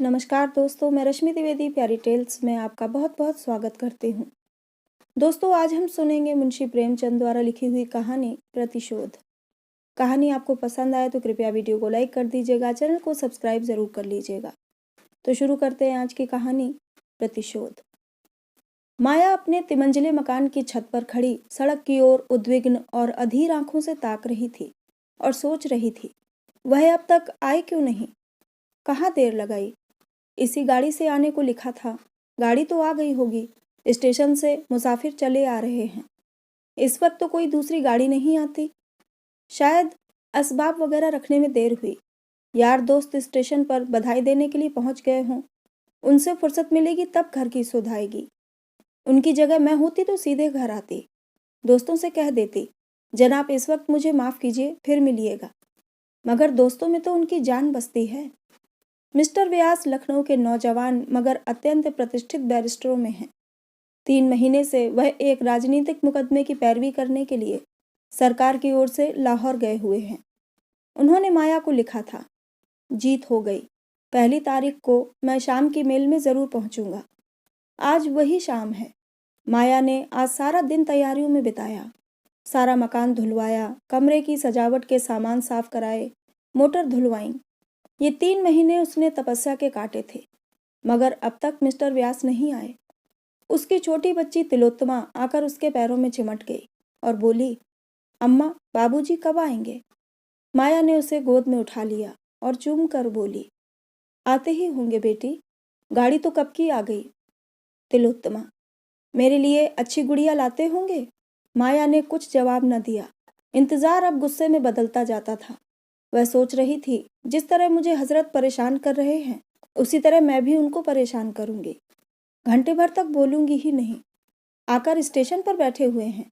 नमस्कार दोस्तों, मैं रश्मि द्विवेदी प्यारी टेल्स में आपका बहुत बहुत स्वागत करती हूँ। दोस्तों, आज हम सुनेंगे मुंशी प्रेमचंद द्वारा लिखी हुई कहानी प्रतिशोध। कहानी आपको पसंद आए तो कृपया वीडियो को लाइक कर दीजिएगा, चैनल को सब्सक्राइब ज़रूर कर लीजिएगा। तो शुरू करते हैं आज की कहानी प्रतिशोध। माया अपने तिमंजिले मकान की छत पर खड़ी सड़क की ओर उद्विग्न और अधीर आंखों से ताक रही थी और सोच रही थी, वह अब तक आए क्यों नहीं, कहाँ देर लगाई। इसी गाड़ी से आने को लिखा था, गाड़ी तो आ गई होगी। स्टेशन से मुसाफिर चले आ रहे हैं। इस वक्त तो कोई दूसरी गाड़ी नहीं आती। शायद असबाब वगैरह रखने में देर हुई। यार दोस्त स्टेशन पर बधाई देने के लिए पहुंच गए हों। उनसे फुर्सत मिलेगी तब घर की सुध आएगी। उनकी जगह मैं होती तो सीधे घर आती। दोस्तों से कह देती, जनाब इस वक्त मुझे माफ़ कीजिए, फिर मिलिएगा। मगर दोस्तों में तो उनकी जान बसती है। मिस्टर व्यास लखनऊ के नौजवान मगर अत्यंत प्रतिष्ठित बैरिस्टरों में हैं। 3 महीने से वह एक राजनीतिक मुकदमे की पैरवी करने के लिए सरकार की ओर से लाहौर गए हुए हैं। उन्होंने माया को लिखा था, जीत हो गई। 1 तारीख को मैं शाम की मेल में ज़रूर पहुंचूंगा। आज वही शाम है। माया ने आज सारा दिन तैयारियों में बिताया। सारा मकान धुलवाया, कमरे की सजावट के सामान साफ कराए, मोटर धुलवाई। ये 3 महीने उसने तपस्या के काटे थे, मगर अब तक मिस्टर व्यास नहीं आए। उसकी छोटी बच्ची तिलोत्तमा आकर उसके पैरों में चिमट गई और बोली, अम्मा बाबूजी कब आएंगे। माया ने उसे गोद में उठा लिया और चूम कर बोली, आते ही होंगे बेटी, गाड़ी तो कब की आ गई। तिलोत्तमा, मेरे लिए अच्छी गुड़िया लाते होंगे। माया ने कुछ जवाब न दिया। इंतजार अब गुस्से में बदलता जाता था। वह सोच रही थी, जिस तरह मुझे हजरत परेशान कर रहे हैं उसी तरह मैं भी उनको परेशान करूंगी। घंटे भर तक बोलूंगी ही नहीं। आकर स्टेशन पर बैठे हुए हैं।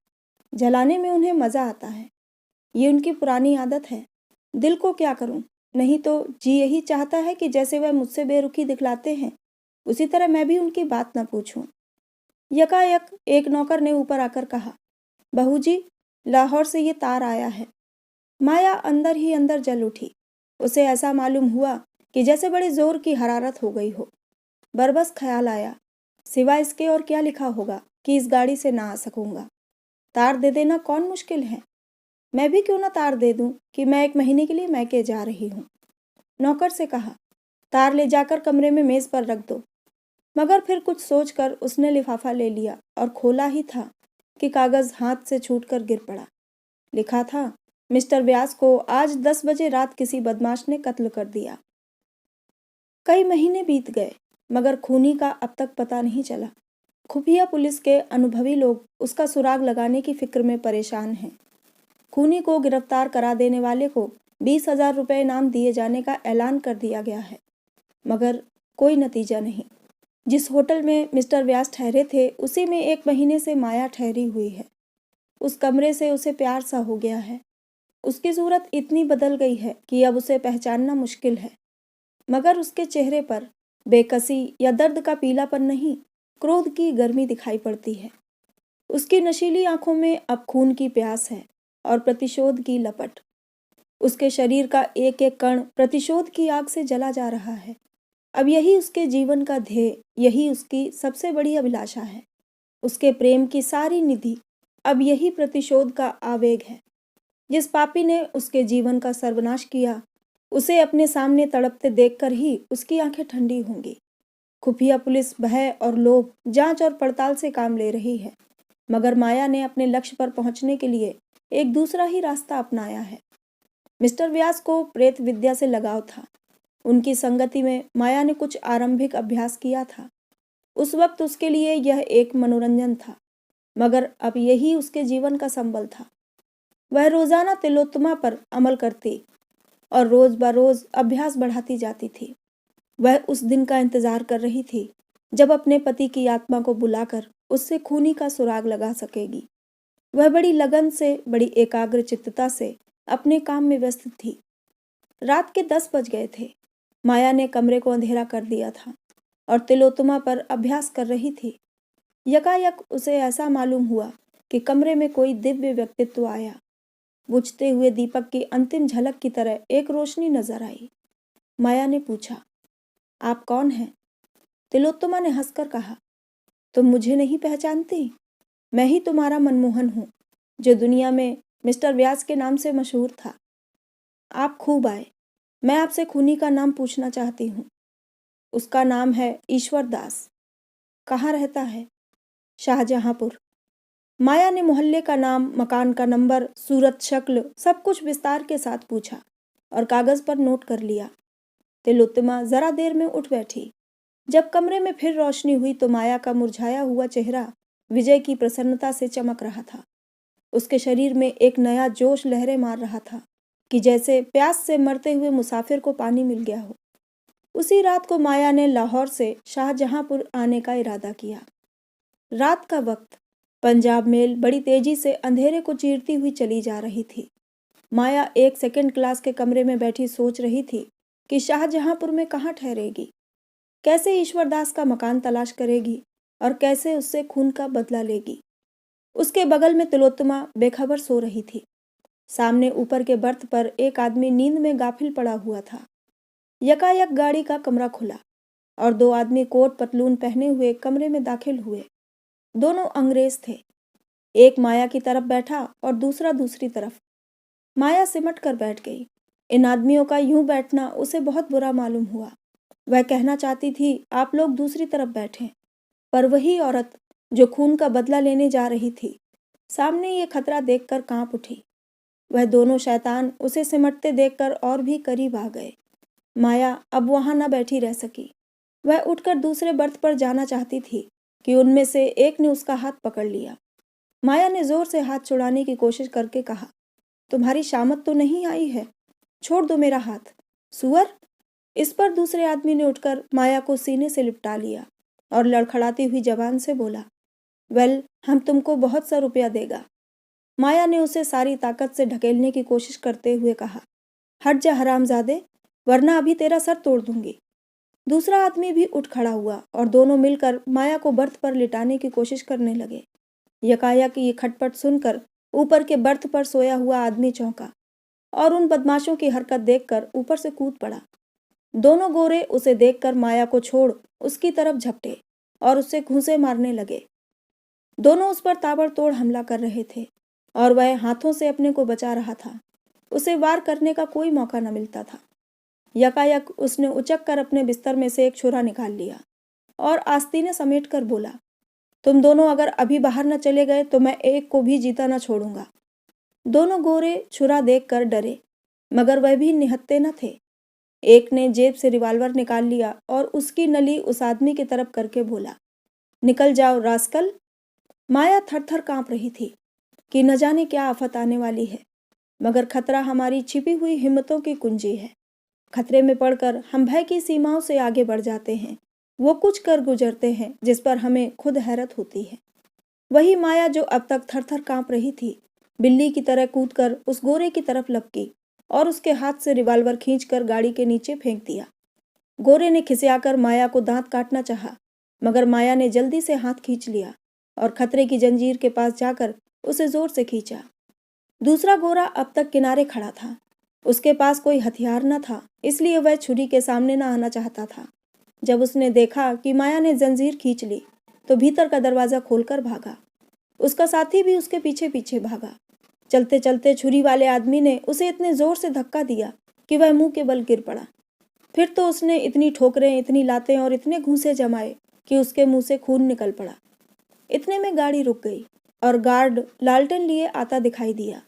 जलाने में उन्हें मज़ा आता है। ये उनकी पुरानी आदत है। दिल को क्या करूं, नहीं तो जी यही चाहता है कि जैसे वह मुझसे बेरुखी दिखलाते हैं उसी तरह मैं भी उनकी बात न पूछूं। यकायक एक नौकर ने ऊपर आकर कहा, बहू जी, लाहौर से ये तार आया है। माया अंदर ही अंदर जल उठी। उसे ऐसा मालूम हुआ कि जैसे बड़े जोर की हरारत हो गई हो। बरबस ख्याल आया, सिवा इसके और क्या लिखा होगा कि इस गाड़ी से ना आ सकूंगा। तार दे देना कौन मुश्किल है। मैं भी क्यों ना तार दे दूं कि मैं 1 महीने के लिए मैके जा रही हूँ। नौकर से कहा, तार ले जाकर कमरे में मेज पर रख दो। मगर फिर कुछ सोचकर उसने लिफाफा ले लिया और खोला ही था कि कागज हाथ से छूटकर गिर पड़ा। लिखा था, मिस्टर व्यास को आज 10 बजे रात किसी बदमाश ने कत्ल कर दिया। कई महीने बीत गए मगर खूनी का अब तक पता नहीं चला। खुफिया पुलिस के अनुभवी लोग उसका सुराग लगाने की फिक्र में परेशान हैं। खूनी को गिरफ्तार करा देने वाले को 20,000 रुपये इनाम दिए जाने का ऐलान कर दिया गया है, मगर कोई नतीजा नहीं। जिस होटल में मिस्टर व्यास ठहरे थे उसी में 1 महीने से माया ठहरी हुई है। उस कमरे से उसे प्यार सा हो गया है। उसकी सूरत इतनी बदल गई है कि अब उसे पहचानना मुश्किल है, मगर उसके चेहरे पर बेकसी या दर्द का पीलापन नहीं, क्रोध की गर्मी दिखाई पड़ती है। उसकी नशीली आंखों में अब खून की प्यास है और प्रतिशोध की लपट। उसके शरीर का एक एक कण प्रतिशोध की आग से जला जा रहा है। अब यही उसके जीवन का ध्येय, यही उसकी सबसे बड़ी अभिलाषा है। उसके प्रेम की सारी निधि अब यही प्रतिशोध का आवेग है। जिस पापी ने उसके जीवन का सर्वनाश किया उसे अपने सामने तड़पते देखकर ही उसकी आंखें ठंडी होंगी। खुफिया पुलिस भय और लोभ, जांच और पड़ताल से काम ले रही है, मगर माया ने अपने लक्ष्य पर पहुंचने के लिए एक दूसरा ही रास्ता अपनाया है। मिस्टर व्यास को प्रेत विद्या से लगाव था। उनकी संगति में माया ने कुछ आरंभिक अभ्यास किया था। उस वक्त उसके लिए यह एक मनोरंजन था, मगर अब यही उसके जीवन का संबल था। वह रोजाना तिलोत्तमा पर अमल करती और रोज बरोज अभ्यास बढ़ाती जाती थी। वह उस दिन का इंतजार कर रही थी जब अपने पति की आत्मा को बुलाकर उससे खूनी का सुराग लगा सकेगी। वह बड़ी लगन से, बड़ी एकाग्र चित्तता से अपने काम में व्यस्त थी। रात के 10 बज गए थे। माया ने कमरे को अंधेरा कर दिया था और तिलोत्तमा पर अभ्यास कर रही थी। यकायक उसे ऐसा मालूम हुआ कि कमरे में कोई दिव्य व्यक्तित्व आया। बुझते हुए दीपक की अंतिम झलक की तरह एक रोशनी नजर आई। माया ने पूछा, आप कौन हैं? तिलोत्तमा ने हंसकर कहा, तुम मुझे नहीं पहचानती? मैं ही तुम्हारा मनमोहन हूँ, जो दुनिया में मिस्टर व्यास के नाम से मशहूर था। आप खूब आए। मैं आपसे खूनी का नाम पूछना चाहती हूँ। उसका नाम है ईश्वर दास। कहाँ रहता है? शाहजहांपुर। माया ने मोहल्ले का नाम, मकान का नंबर, सूरत, शक्ल, सब कुछ विस्तार के साथ पूछा और कागज पर नोट कर लिया। तिलोत्तमा जरा देर में उठ बैठी। जब कमरे में फिर रोशनी हुई तो माया का मुरझाया हुआ चेहरा विजय की प्रसन्नता से चमक रहा था। उसके शरीर में एक नया जोश लहरें मार रहा था कि जैसे प्यास से मरते हुए मुसाफिर को पानी मिल गया हो। उसी रात को माया ने लाहौर से शाहजहांपुर आने का इरादा किया। रात का वक्त। पंजाब मेल बड़ी तेजी से अंधेरे को चीरती हुई चली जा रही थी। माया एक सेकंड क्लास के कमरे में बैठी सोच रही थी कि शाहजहांपुर में कहाँ ठहरेगी, कैसे ईश्वरदास का मकान तलाश करेगी और कैसे उससे खून का बदला लेगी। उसके बगल में तिलोत्तमा बेखबर सो रही थी। सामने ऊपर के बर्थ पर एक आदमी नींद में गाफिल पड़ा हुआ था। यकायक गाड़ी का कमरा खुला और दो आदमी कोट पतलून पहने हुए कमरे में दाखिल हुए। दोनों अंग्रेज थे। एक माया की तरफ बैठा और दूसरा दूसरी तरफ। माया सिमट कर बैठ गई। इन आदमियों का यूं बैठना उसे बहुत बुरा मालूम हुआ। वह कहना चाहती थी, आप लोग दूसरी तरफ बैठें, पर वही औरत जो खून का बदला लेने जा रही थी, सामने ये खतरा देखकर कांप उठी। वह दोनों शैतान उसे सिमटते देखकर और भी करीब आ गए। माया अब वहां न बैठी रह सकी। वह उठकर दूसरे बर्थ पर जाना चाहती थी कि उनमें से एक ने उसका हाथ पकड़ लिया। माया ने जोर से हाथ छुड़ाने की कोशिश करके कहा, तुम्हारी शामत तो नहीं आई है, छोड़ दो मेरा हाथ, सुअर। इस पर दूसरे आदमी ने उठकर माया को सीने से लिपटा लिया और लड़खड़ाती हुई जबान से बोला, वेल, हम तुमको बहुत सा रुपया देगा। माया ने उसे सारी ताकत से ढकेलने की कोशिश करते हुए कहा, हट जा हरामजादे, वरना अभी तेरा सर तोड़ दूंगी। दूसरा आदमी भी उठ खड़ा हुआ और दोनों मिलकर माया को बर्थ पर लिटाने की कोशिश करने लगे। यकायक ये खटपट सुनकर ऊपर के बर्थ पर सोया हुआ आदमी चौंका और उन बदमाशों की हरकत देखकर ऊपर से कूद पड़ा। दोनों गोरे उसे देखकर माया को छोड़ उसकी तरफ झपटे और उससे घूंसे मारने लगे। दोनों उस पर ताबड़तोड़ हमला कर रहे थे और वह हाथों से अपने को बचा रहा था। उसे वार करने का कोई मौका न मिलता था। यकायक उसने उचक कर अपने बिस्तर में से एक छुरा निकाल लिया और आस्तीने समेट कर बोला, तुम दोनों अगर अभी बाहर न चले गए तो मैं एक को भी जीता न छोड़ूंगा। दोनों गोरे छुरा देखकर डरे, मगर वह भी निहत्थे न थे। एक ने जेब से रिवॉल्वर निकाल लिया और उसकी नली उस आदमी की तरफ करके बोला, निकल जाओ रास्कल। माया थर-थर कांप रही थी कि न जाने क्या आफत आने वाली है, मगर खतरा हमारी छिपी हुई हिम्मतों की कुंजी है। खतरे में पड़कर हम भय की सीमाओं से आगे बढ़ जाते हैं। वो कुछ कर गुजरते हैं जिस पर हमें खुद हैरत होती है। वही माया जो अब तक थर-थर कांप रही थी, बिल्ली की तरह कूदकर उस गोरे की तरफ लपकी और उसके हाथ से रिवॉल्वर खींचकर गाड़ी के नीचे फेंक दिया। गोरे ने खिसियाकर माया को दांत काटना चाहा, मगर माया ने जल्दी से हाथ खींच लिया और खतरे की जंजीर के पास जाकर उसे जोर से खींचा। दूसरा गोरा अब तक किनारे खड़ा था। उसके पास कोई हथियार न था, इसलिए वह छुरी के सामने न आना चाहता था। जब उसने देखा कि माया ने जंजीर खींच ली तो भीतर का दरवाजा खोलकर भागा। उसका साथी भी उसके पीछे पीछे भागा। चलते चलते छुरी वाले आदमी ने उसे इतने जोर से धक्का दिया कि वह मुंह के बल गिर पड़ा। फिर तो उसने इतनी ठोकरें, इतनी लातें और इतने घूंसे जमाए कि उसके मुंह से खून निकल पड़ा। इतने में गाड़ी रुक गई और गार्ड लालटेन लिए आता दिखाई दिया,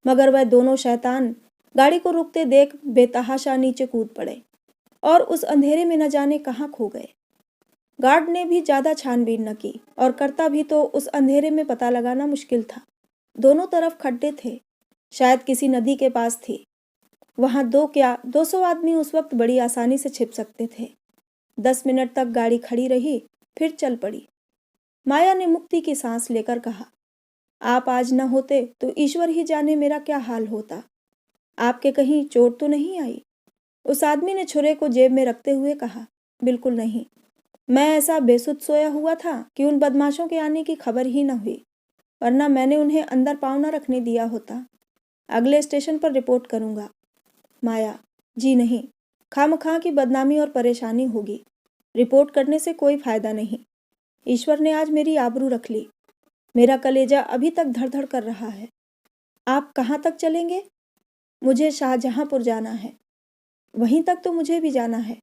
मगर वह दोनों शैतान गाड़ी को रुकते देख बेतहाशा नीचे कूद पड़े और उस अंधेरे में न जाने कहाँ खो गए। गार्ड ने भी ज्यादा छानबीन न की और करता भी तो उस अंधेरे में पता लगाना मुश्किल था। दोनों तरफ खड्डे थे, शायद किसी नदी के पास थी। वहां दो क्या 200 आदमी उस वक्त बड़ी आसानी से छिप सकते थे। 10 मिनट तक गाड़ी खड़ी रही, फिर चल पड़ी। माया ने मुक्ति की सांस लेकर कहा, आप आज न होते तो ईश्वर ही जाने मेरा क्या हाल होता। आपके कहीं चोट तो नहीं आई? उस आदमी ने छुरे को जेब में रखते हुए कहा, बिल्कुल नहीं। मैं ऐसा बेसुध सोया हुआ था कि उन बदमाशों के आने की खबर ही न हुई, वरना मैंने उन्हें अंदर पाँव न रखने दिया होता। अगले स्टेशन पर रिपोर्ट करूंगा। माया, जी नहीं, खामखा की बदनामी और परेशानी होगी। रिपोर्ट करने से कोई फायदा नहीं। ईश्वर ने आज मेरी आबरू रख ली। मेरा कलेजा अभी तक धड़-धड़ कर रहा है। आप कहाँ तक चलेंगे? मुझे शाहजहांपुर जाना है। वहीं तक तो मुझे भी जाना है।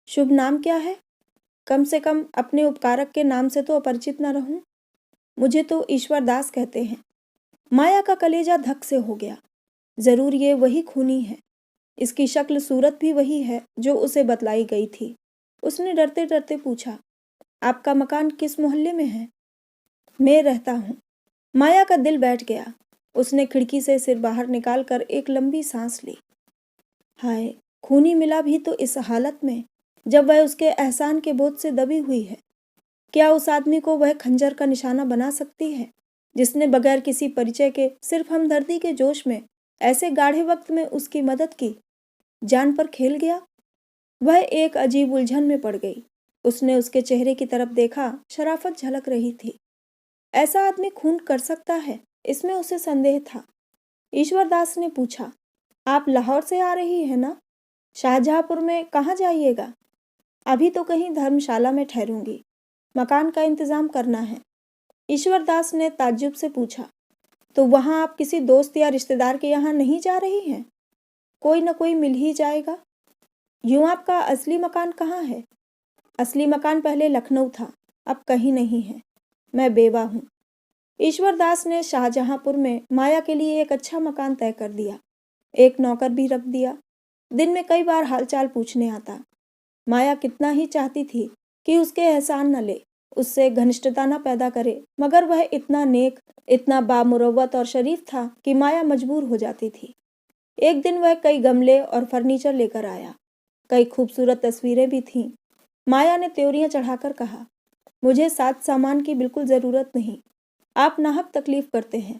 शुभ नाम क्या है? कम से कम अपने उपकारक के नाम से तो अपरिचित न रहूं। मुझे तो ईश्वर दास कहते हैं। माया का कलेजा धक से हो गया। जरूर ये वही खूनी है। इसकी शक्ल सूरत भी वही है जो उसे बतलाई गई थी। उसने डरते डरते पूछा, आपका मकान किस मोहल्ले में है? मैं रहता हूँ। माया का दिल बैठ गया। उसने खिड़की से सिर बाहर निकालकर एक लंबी सांस ली। हाय, खूनी मिला भी तो इस हालत में, जब वह उसके एहसान के बोझ से दबी हुई है। क्या उस आदमी को वह खंजर का निशाना बना सकती है, जिसने बगैर किसी परिचय के सिर्फ हमदर्दी के जोश में ऐसे गाढ़े वक्त में उसकी मदद की? जान पर खेल गया। वह एक अजीब उलझन में पड़ गई। उसने उसके चेहरे की तरफ देखा। शराफत झलक रही थी। ऐसा आदमी खून कर सकता है, इसमें उसे संदेह था। ईश्वर दास ने पूछा, आप लाहौर से आ रही है ना? शाहजहांपुर में कहाँ जाइएगा? अभी तो कहीं धर्मशाला में ठहरूंगी। मकान का इंतजाम करना है। ईश्वर दास ने ताज्जुब से पूछा, तो वहां आप किसी दोस्त या रिश्तेदार के यहाँ नहीं जा रही हैं? कोई न कोई मिल ही जाएगा। यूं आपका असली मकान कहाँ है? असली मकान पहले लखनऊ था, अब कहीं नहीं है। मैं बेवा हूँ। ईश्वर दास ने शाहजहांपुर में माया के लिए एक अच्छा मकान तय कर दिया। एक नौकर भी रख दिया। दिन में कई बार हालचाल पूछने आता। माया कितना ही चाहती थी कि उसके एहसान न ले, उससे घनिष्ठता न पैदा करे, मगर वह इतना नेक, इतना बामुरव्वत और शरीफ था कि माया मजबूर हो जाती थी। एक दिन वह कई गमले और फर्नीचर लेकर आया। कई खूबसूरत तस्वीरें भी थीं। माया ने त्योरियां चढ़ाकर कहा, मुझे साज सामान की बिल्कुल ज़रूरत नहीं। आप नाहक तकलीफ करते हैं।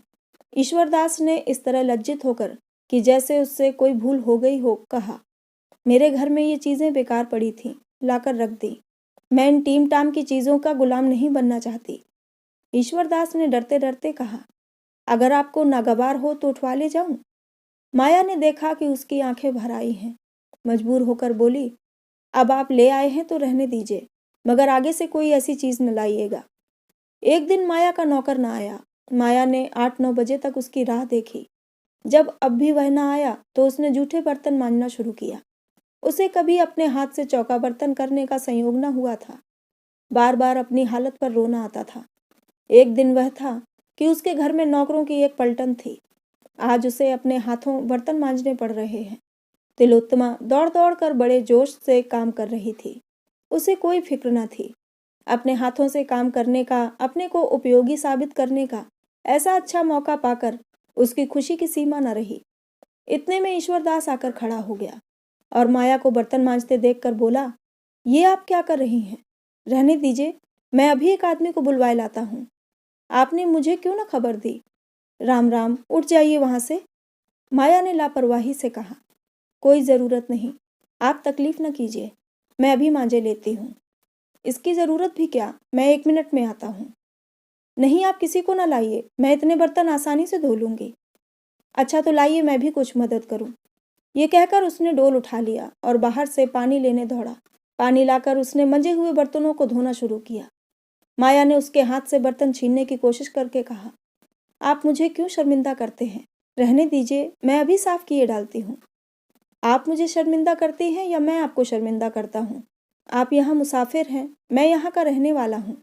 ईश्वर दास ने इस तरह लज्जित होकर कि जैसे उससे कोई भूल हो गई हो, कहा, मेरे घर में ये चीज़ें बेकार पड़ी थीं, लाकर रख दी। मैं इन टीम टाम की चीज़ों का गुलाम नहीं बनना चाहती। ईश्वर दास ने डरते डरते कहा, अगर आपको नागवार हो तो उठवा ले जाऊं? माया ने देखा कि उसकी आंखें भर आई हैं। मजबूर होकर बोली, अब आप ले आए हैं तो रहने दीजिए, मगर आगे से कोई ऐसी चीज़ न लाइएगा। एक दिन माया का नौकर न आया। माया ने 8-9 बजे तक उसकी राह देखी। जब अब भी वह न आया तो उसने जूठे बर्तन मांजना शुरू किया। उसे कभी अपने हाथ से चौका बर्तन करने का संयोग न हुआ था। बार बार अपनी हालत पर रोना आता था। एक दिन वह था कि उसके घर में नौकरों की एक पलटन थी। आज उसे अपने हाथों बर्तन मांजने पड़ रहे हैं। तिलोत्तमा दौड़ दौड़ कर बड़े जोश से काम कर रही थी। उसे कोई फिक्र न थी। अपने हाथों से काम करने का, अपने को उपयोगी साबित करने का ऐसा अच्छा मौका पाकर उसकी खुशी की सीमा न रही। इतने में ईश्वर दास आकर खड़ा हो गया और माया को बर्तन मांजते देखकर बोला, ये आप क्या कर रही हैं? रहने दीजिए, मैं अभी एक आदमी को बुलवाए लाता हूँ। आपने मुझे क्यों न खबर दी? राम राम, उठ जाइए वहां से। माया ने लापरवाही से कहा, कोई ज़रूरत नहीं, आप तकलीफ न कीजिए, मैं अभी मांजे लेती हूँ। इसकी ज़रूरत भी क्या, मैं 1 मिनट में आता हूँ। नहीं, आप किसी को न लाइए, मैं इतने बर्तन आसानी से धो लूँगी। अच्छा तो लाइए, मैं भी कुछ मदद करूँ। ये कहकर उसने डोल उठा लिया और बाहर से पानी लेने दौड़ा। पानी लाकर उसने मंजे हुए बर्तनों को धोना शुरू किया। माया ने उसके हाथ से बर्तन छीनने की कोशिश करके कहा, आप मुझे क्यों शर्मिंदा करते हैं? रहने दीजिए, मैं अभी साफ किए डालती हूँ। आप मुझे शर्मिंदा करती हैं या मैं आपको शर्मिंदा करता हूँ? आप यहाँ मुसाफिर हैं, मैं यहाँ का रहने वाला हूँ।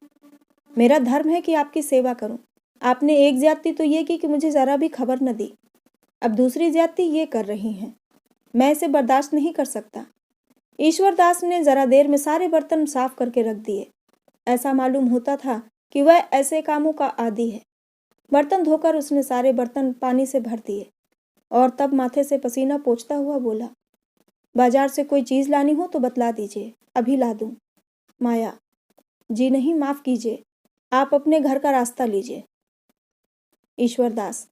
मेरा धर्म है कि आपकी सेवा करूँ। आपने एक ज्यादती तो ये की कि मुझे ज़रा भी खबर न दी। अब दूसरी ज्यादती ये कर रही हैं। मैं इसे बर्दाश्त नहीं कर सकता। ईश्वर दास ने जरा देर में सारे बर्तन साफ करके रख दिए। ऐसा मालूम होता था कि वह ऐसे कामों का आदी है। बर्तन धोकर उसने सारे बर्तन पानी से भर दिए और तब माथे से पसीना पोंछता हुआ बोला, बाजार से कोई चीज़ लानी हो तो बतला दीजिए, अभी ला दूं। माया, जी नहीं, माफ़ कीजिए, आप अपने घर का रास्ता लीजिए। ईश्वर दास,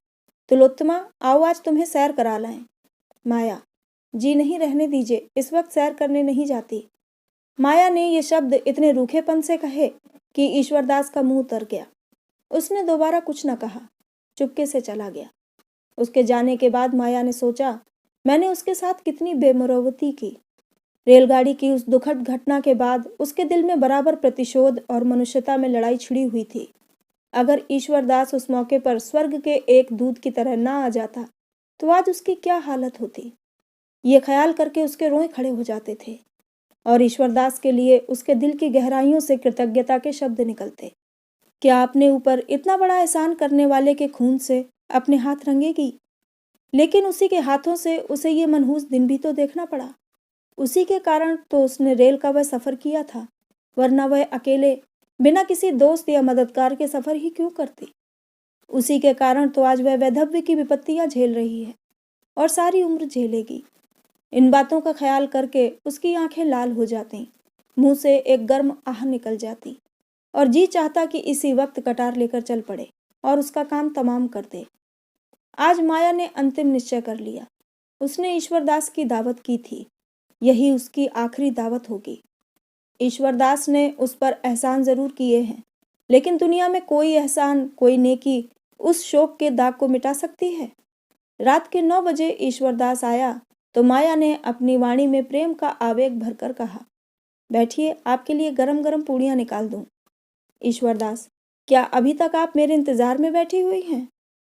तिलोत्तमा, आओ आज तुम्हें सैर करा लाएं। माया, जी नहीं, रहने दीजिए, इस वक्त सैर करने नहीं जाती। माया ने ये शब्द इतने रूखेपन से कहे कि ईश्वर दास का मुंह उतर गया। उसने दोबारा कुछ न कहा, चुपके से चला गया। उसके जाने के बाद माया ने सोचा, मैंने उसके साथ कितनी बेमुरव्वती की। रेलगाड़ी की उस दुखद घटना के बाद उसके दिल में बराबर प्रतिशोध और मनुष्यता में लड़ाई छिड़ी हुई थी। अगर ईश्वरदास उस मौके पर स्वर्ग के एक दूत की तरह ना आ जाता तो आज उसकी क्या हालत होती। ये ख्याल करके उसके रोए खड़े हो जाते थे और ईश्वरदास के लिए उसके दिल की गहराइयों से कृतज्ञता के शब्द निकलते। क्या अपने ऊपर इतना बड़ा एहसान करने वाले के खून से अपने हाथ रंगेगी? लेकिन उसी के हाथों से उसे ये मनहूस दिन भी तो देखना पड़ा। उसी के कारण तो उसने रेल का वह सफर किया था, वरना वह अकेले बिना किसी दोस्त या मददगार के सफर ही क्यों करती। उसी के कारण तो आज वह वैधव्य की विपत्तियां झेल रही है और सारी उम्र झेलेगी। इन बातों का ख्याल करके उसकी आंखें लाल हो जाती, मुंह से एक गर्म आह निकल जाती और जी चाहता कि इसी वक्त कटार लेकर चल पड़े और उसका काम तमाम कर दे। आज माया ने अंतिम निश्चय कर लिया। उसने ईश्वरदास की दावत की थी, यही उसकी आखिरी दावत होगी। ईश्वरदास ने उस पर एहसान जरूर किए हैं, लेकिन दुनिया में कोई एहसान, कोई नेकी उस शोक के दाग को मिटा सकती है। रात के 9 बजे ईश्वरदास आया तो माया ने अपनी वाणी में प्रेम का आवेग भरकर कहा, बैठिए, आपके लिए गरम गरम पूड़ियां निकाल दूं। ईश्वरदास, क्या अभी तक आप मेरे इंतजार में बैठी हुई हैं?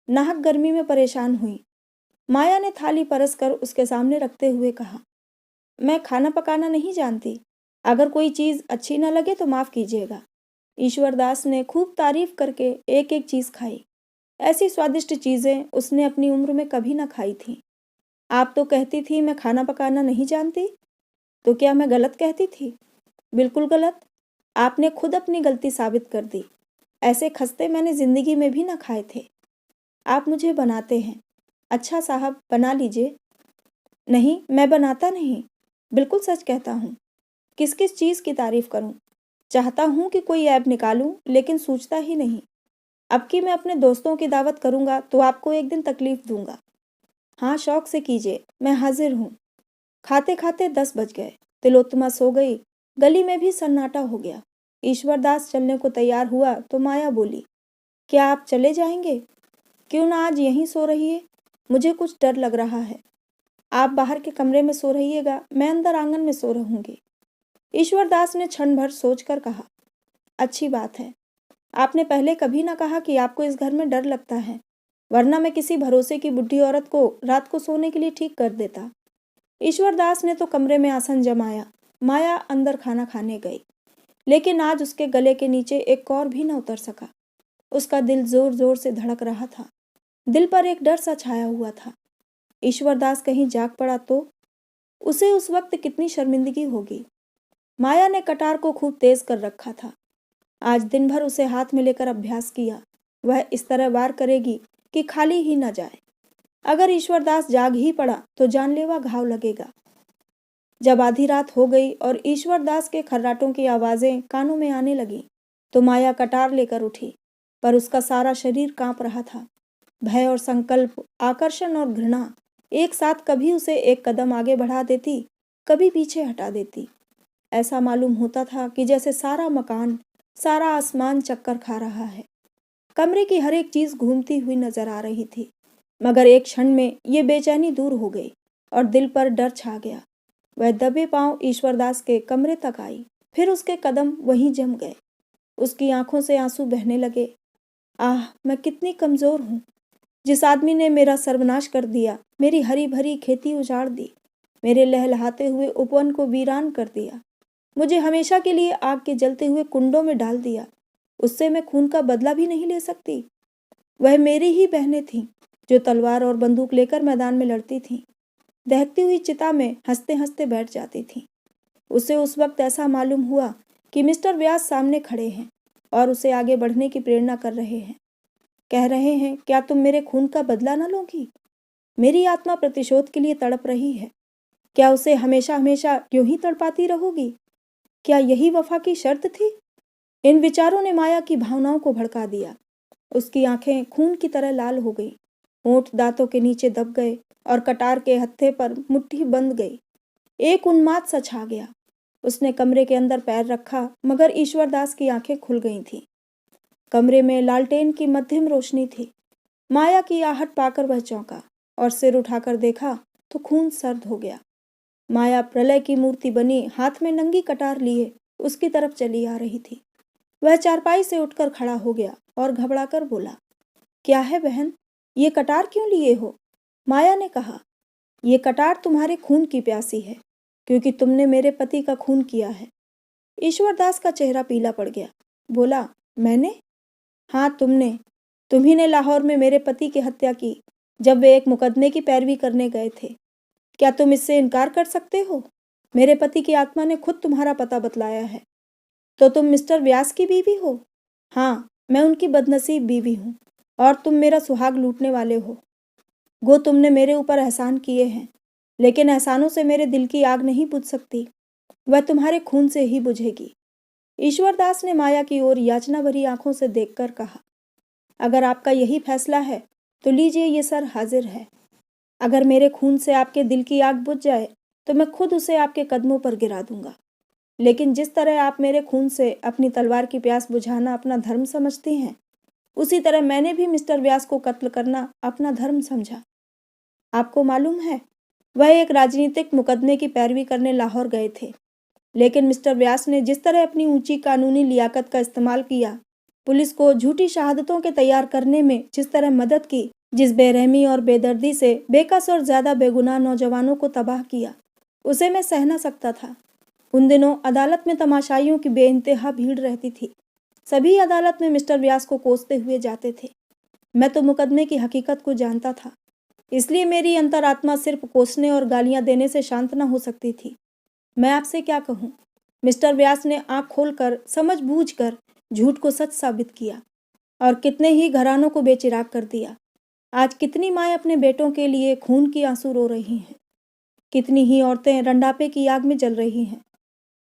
नाहक गर्मी में परेशान हुई माया ने थाली परस कर उसके सामने रखते हुए कहा, मैं खाना पकाना नहीं जानती, अगर कोई चीज अच्छी न लगे तो माफ कीजिएगा। ईश्वरदास ने खूब तारीफ करके एक एक चीज खाई। ऐसी स्वादिष्ट चीजें उसने अपनी उम्र में कभी न खाई थी। आप तो कहती थी मैं खाना पकाना नहीं जानती, तो क्या मैं गलत कहती थी? बिल्कुल गलत। आपने खुद अपनी गलती साबित कर दी। ऐसे खस्ते मैंने जिंदगी में भी न खाए थे। आप मुझे बनाते हैं। अच्छा साहब, बना लीजिए। नहीं, मैं बनाता नहीं, बिल्कुल सच कहता हूँ। किस किस चीज़ की तारीफ करूँ? चाहता हूँ कि कोई ऐब निकालूं, लेकिन सूझता ही नहीं। अब कि मैं अपने दोस्तों की दावत करूंगा तो आपको एक दिन तकलीफ दूंगा। हाँ, शौक से कीजिए, मैं हाजिर हूँ। खाते खाते 10 बज गए। तिलोत्तमा सो गई। गली में भी सन्नाटा हो गया। ईश्वरदास चलने को तैयार हुआ तो माया बोली, क्या आप चले जाएंगे? क्यों ना आज यहीं सो रहिए, मुझे कुछ डर लग रहा है। आप बाहर के कमरे में सो रहिएगा, मैं अंदर आंगन में सो रहूंगी। ईश्वरदास ने क्षण भर सोचकर कहा, अच्छी बात है। आपने पहले कभी ना कहा कि आपको इस घर में डर लगता है, वरना मैं किसी भरोसे की बुढ़ी औरत को रात को सोने के लिए ठीक कर देता। ईश्वरदास ने तो कमरे में आसन जमाया। माया अंदर खाना खाने गई, लेकिन आज उसके गले के नीचे एक कौर भी न उतर सका। उसका दिल जोर जोर से धड़क रहा था। दिल पर एक डर सा छाया हुआ था। ईश्वरदास कहीं जाग पड़ा तो उसे उस वक्त कितनी शर्मिंदगी होगी। माया ने कटार को खूब तेज कर रखा था। आज दिन भर उसे हाथ में लेकर अभ्यास किया। वह इस तरह वार करेगी कि खाली ही न जाए। अगर ईश्वरदास जाग ही पड़ा तो जानलेवा घाव लगेगा। जब आधी रात हो गई और ईश्वरदास के खर्राटों की आवाजें कानों में आने लगी तो माया कटार लेकर उठी, पर उसका सारा शरीर कांप रहा था। भय और संकल्प, आकर्षण और घृणा एक साथ कभी उसे एक कदम आगे बढ़ा देती, कभी पीछे हटा देती। ऐसा मालूम होता था कि जैसे सारा मकान, सारा आसमान चक्कर खा रहा है। कमरे की हर एक चीज घूमती हुई नजर आ रही थी, मगर एक क्षण में ये बेचैनी दूर हो गई और दिल पर डर छा गया। वह दबे पांव ईश्वरदास के कमरे तक आई, फिर उसके कदम वहीं जम गए। उसकी आंखों से आंसू बहने लगे। आह, मैं कितनी कमजोर हूँ। जिस आदमी ने मेरा सर्वनाश कर दिया, मेरी हरी भरी खेती उजाड़ दी, मेरे लहलहाते हुए उपवन को वीरान कर दिया, मुझे हमेशा के लिए आग के जलते हुए कुंडों में डाल दिया, उससे मैं खून का बदला भी नहीं ले सकती। वह मेरी ही बहनें थीं जो तलवार और बंदूक लेकर मैदान में लड़ती थीं, दहकती हुई चिता में हंसते हंसते बैठ जाती थीं। उसे उस वक्त ऐसा मालूम हुआ कि मिस्टर व्यास सामने खड़े हैं और उसे आगे बढ़ने की प्रेरणा कर रहे हैं। कह रहे हैं, क्या तुम मेरे खून का बदला न लोगी? मेरी आत्मा प्रतिशोध के लिए तड़प रही है। क्या उसे हमेशा हमेशा यूं ही तड़पाती रहोगी? क्या यही वफा की शर्त थी? इन विचारों ने माया की भावनाओं को भड़का दिया। उसकी आंखें खून की तरह लाल हो गई, होंठ दांतों के नीचे दब गए और कटार के हत्थे पर मुट्ठी बंध गई। एक उन्माद सा छा गया। उसने कमरे के अंदर पैर रखा, मगर ईश्वरदास की आंखें खुल गई थीं। कमरे में लालटेन की मध्यम रोशनी थी। माया की आहट पाकर वह चौंका और सिर उठाकर देखा तो खून सर्द हो गया। माया प्रलय की मूर्ति बनी हाथ में नंगी कटार लिए उसकी तरफ चली आ रही थी। वह चारपाई से उठकर खड़ा हो गया और घबराकर बोला, क्या है बहन, ये कटार क्यों लिए हो? माया ने कहा, ये कटार तुम्हारे खून की प्यासी है, क्योंकि तुमने मेरे पति का खून किया है। ईश्वरदास का चेहरा पीला पड़ गया। बोला, मैंने? हाँ, तुम्ही ने लाहौर में मेरे पति की हत्या की जब वे एक मुकदमे की पैरवी करने गए थे। क्या तुम इससे इनकार कर सकते हो? मेरे पति की आत्मा ने खुद तुम्हारा पता बतलाया है। तो तुम मिस्टर व्यास की बीवी हो? हाँ, मैं उनकी बदनसीब बीवी हूँ और तुम मेरा सुहाग लूटने वाले हो। गो तुमने मेरे ऊपर एहसान किए हैं, लेकिन एहसानों से मेरे दिल की आग नहीं बुझ सकती, वह तुम्हारे खून से ही बुझेगी। ईश्वरदास ने माया की ओर याचना भरी आंखों से देखकर कहा, अगर आपका यही फैसला है तो लीजिए, ये सर हाजिर है। अगर मेरे खून से आपके दिल की आग बुझ जाए तो मैं खुद उसे आपके कदमों पर गिरा दूंगा। लेकिन जिस तरह आप मेरे खून से अपनी तलवार की प्यास बुझाना अपना धर्म समझती हैं, उसी तरह मैंने भी मिस्टर व्यास को कत्ल करना अपना धर्म समझा। आपको मालूम है, वह एक राजनीतिक मुकदमे की पैरवी करने लाहौर गए थे, लेकिन मिस्टर व्यास ने जिस तरह अपनी ऊंची कानूनी लियाकत का इस्तेमाल किया, पुलिस को झूठी शहादतों के तैयार करने में जिस तरह मदद की, जिस बेरहमी और बेदर्दी से बेकस और ज्यादा बेगुनाह नौजवानों को तबाह किया, उसे मैं सह न सकता था। उन दिनों अदालत में तमाशाइयों की बेइंतहा भीड़ रहती थी। सभी अदालत में मिस्टर व्यास को कोसते हुए जाते थे। मैं तो मुकदमे की हकीकत को जानता था, इसलिए मेरी अंतरात्मा सिर्फ कोसने और गालियां देने से शांत न हो सकती थी। मैं आपसे क्या कहूँ, मिस्टर व्यास ने आंख खोलकर समझ बूझ कर झूठ को सच साबित किया और कितने ही घरानों को बेचिराग कर दिया। आज कितनी माएँ अपने बेटों के लिए खून की आंसू रो रही हैं, कितनी ही औरतें रंडापे की आग में जल रही हैं।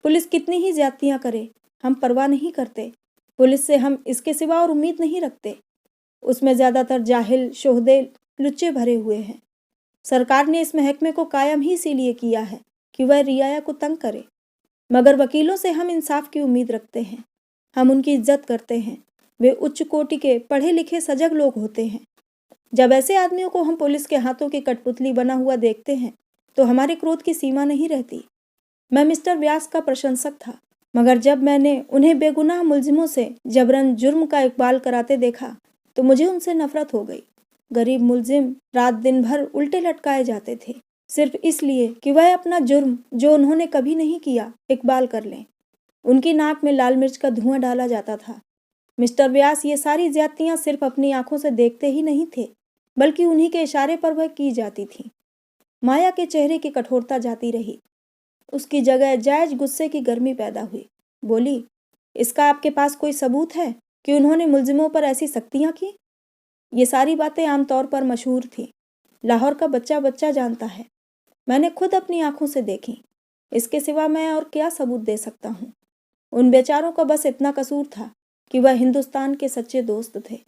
पुलिस कितनी ही ज्यादतियां करे, हम परवाह नहीं करते। पुलिस से हम इसके सिवा और उम्मीद नहीं रखते। उसमें ज्यादातर जाहिल, शोहदे, लुच्चे भरे हुए हैं। सरकार ने इस महकमे को कायम ही इसीलिए किया है कि वह रियाया को तंग करे, मगर वकीलों से हम इंसाफ की उम्मीद रखते हैं। हम उनकी इज्जत करते हैं। वे उच्च कोटि के पढ़े लिखे सजग लोग होते हैं। जब ऐसे आदमियों को हम पुलिस के हाथों की कठपुतली बना हुआ देखते हैं तो हमारे क्रोध की सीमा नहीं रहती। मैं मिस्टर व्यास का प्रशंसक था, मगर जब मैंने उन्हें बेगुनाह मुलजिमों से जबरन जुर्म का इकबाल कराते देखा तो मुझे उनसे नफरत हो गई। गरीब मुलजिम रात दिन भर उल्टे लटकाए जाते थे, सिर्फ इसलिए कि वह अपना जुर्म, जो उन्होंने कभी नहीं किया, इकबाल कर लें। उनकी नाक में लाल मिर्च का धुआं डाला जाता था। मिस्टर व्यास ये सारी ज्यादतियां सिर्फ अपनी आंखों से देखते ही नहीं थे, बल्कि उन्हीं के इशारे पर वह की जाती थी। माया के चेहरे की कठोरता जाती रही। उसकी जगह जायज गुस्से की गर्मी पैदा हुई। बोली, इसका आपके पास कोई सबूत है कि उन्होंने मुलजिमों पर ऐसी सख्तियां की? ये सारी बातें आमतौर पर मशहूर थी। लाहौर का बच्चा बच्चा जानता है। मैंने खुद अपनी आंखों से देखी। इसके सिवा मैं और क्या सबूत दे सकता हूँ? उन बेचारों का बस इतना कसूर था कि वह हिंदुस्तान के सच्चे दोस्त थे।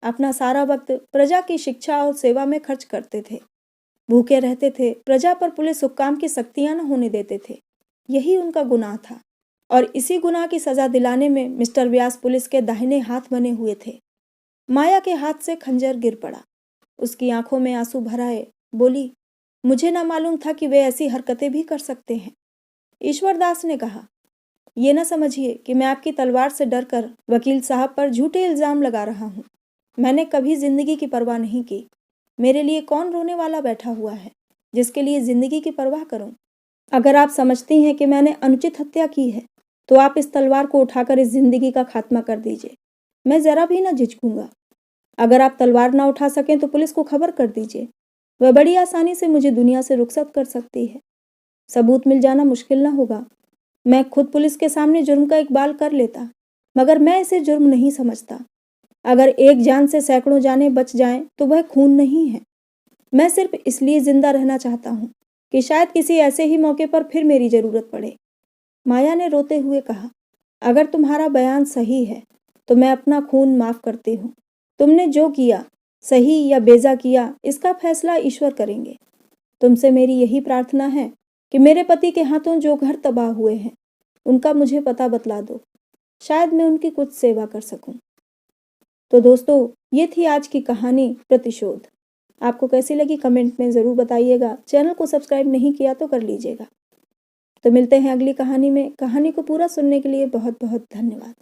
अपना सारा वक्त प्रजा की शिक्षा और सेवा में खर्च करते थे। भूखे रहते थे, प्रजा पर पुलिस हुक्काम की सख्तियां न होने देते थे। यही उनका गुनाह था और इसी गुनाह की सजा दिलाने में मिस्टर व्यास पुलिस के दाहिने हाथ बने हुए थे। माया के हाथ से खंजर गिर पड़ा। उसकी आंखों में आंसू भर आए। बोली, मुझे ना मालूम था कि वे ऐसी हरकतें भी कर सकते हैं। ईश्वरदास ने कहा, ये ना समझिए कि मैं आपकी तलवार से डरकर वकील साहब पर झूठे इल्जाम लगा रहा हूँ। मैंने कभी जिंदगी की परवाह नहीं की। मेरे लिए कौन रोने वाला बैठा हुआ है जिसके लिए जिंदगी की परवाह करूं? अगर आप समझती हैं कि मैंने अनुचित हत्या की है तो आप इस तलवार को उठाकर इस जिंदगी का खात्मा कर दीजिए। मैं जरा भी ना झिझकूंगा। अगर आप तलवार ना उठा सकें तो पुलिस को खबर कर दीजिए। वह बड़ी आसानी से मुझे दुनिया से रुखसत कर सकती है। सबूत मिल जाना मुश्किल ना होगा। मैं खुद पुलिस के सामने जुर्म का इकबाल कर लेता, मगर मैं इसे जुर्म नहीं समझता। अगर एक जान से सैकड़ों जानें बच जाएं तो वह खून नहीं है। मैं सिर्फ इसलिए जिंदा रहना चाहता हूँ कि शायद किसी ऐसे ही मौके पर फिर मेरी जरूरत पड़े। माया ने रोते हुए कहा, अगर तुम्हारा बयान सही है तो मैं अपना खून माफ करती हूँ। तुमने जो किया, सही या बेजा किया, इसका फैसला ईश्वर करेंगे। तुमसे मेरी यही प्रार्थना है कि मेरे पति के हाथों जो घर तबाह हुए हैं उनका मुझे पता बतला दो। शायद मैं उनकी कुछ सेवा कर सकूं। तो दोस्तों, ये थी आज की कहानी प्रतिशोध। आपको कैसी लगी कमेंट में ज़रूर बताइएगा। चैनल को सब्सक्राइब नहीं किया तो कर लीजिएगा। तो मिलते हैं अगली कहानी में। कहानी को पूरा सुनने के लिए बहुत बहुत धन्यवाद।